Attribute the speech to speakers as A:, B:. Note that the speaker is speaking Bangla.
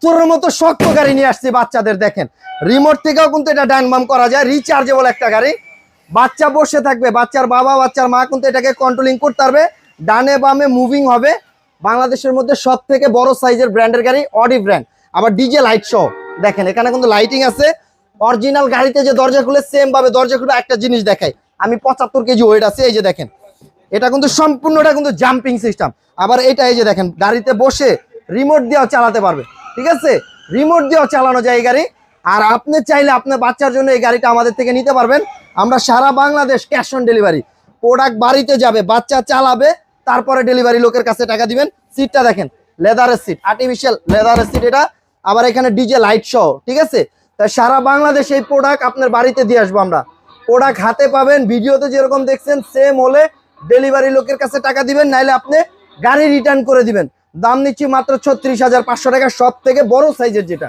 A: পাথরের মতো শক্ত গাড়ি নিয়ে আসছি বাচ্চাদের। দেখেন রিমোট থেকেও কিন্তু এটা ডান বাম করা যায়, রিচার্জেবল একটা গাড়ি। বাচ্চা বসে থাকবে, বাচ্চার বাবা বাচ্চার মা কিন্তু এটাকে কন্ট্রোলিং করতে পারবে, ডানে বামে মুভিং হবে। বাংলাদেশের মধ্যে সব থেকে বড় সাইজের ব্র্যান্ডের গাড়ি, অডি ব্র্যান্ড, আবার ডিজে লাইট সহ। দেখেন এখানে কিন্তু লাইটিং আছে। অরিজিনাল গাড়িতে যে দরজা খুলে সেম ভাবে দরজা খুলে। একটা জিনিস দেখাই, আমি 75 কেজি ওয়েট আছে, এই যে দেখেন এটা কিন্তু সম্পূর্ণটা কিন্তু জাম্পিং সিস্টেম। আবার এটা এই যে দেখেন গাড়িতে বসে রিমোট দিয়েও চালাতে পারবে, ঠিক আছে, রিমোট দিয়েও চালানো যায় এই গাড়ি। আর আপনি চাইলে আপনার বাচ্চার জন্য এই গাড়িটা আমাদের থেকে নিতে পারবেন। আমরা সারা Bangladesh cash on delivery, product বাড়িতে যাবে, বাচ্চা চালাবে, তারপরে ডেলিভারি লোকের কাছে টাকা দিবেন। সিটটা দেখেন লেদারের সিট, আর্টিফিশিয়াল লেদারের সিট এটা, আবার এখানে ডিজে লাইট সহ, ঠিক আছে। তাই সারা বাংলাদেশ এই প্রোডাক্ট আপনার বাড়িতে দিয়ে আসবো আমরা। প্রোডাক্ট হাতে পাবেন, ভিডিওতে যেরকম দেখছেন সেম হলে ডেলিভারি লোকের কাছে টাকা দিবেন, নাইলে আপনি গাড়ি রিটার্ন করে দিবেন। দাম নিচ্ছি মাত্র 36,500 টাকা, সব থেকে বড় সাইজের যেটা।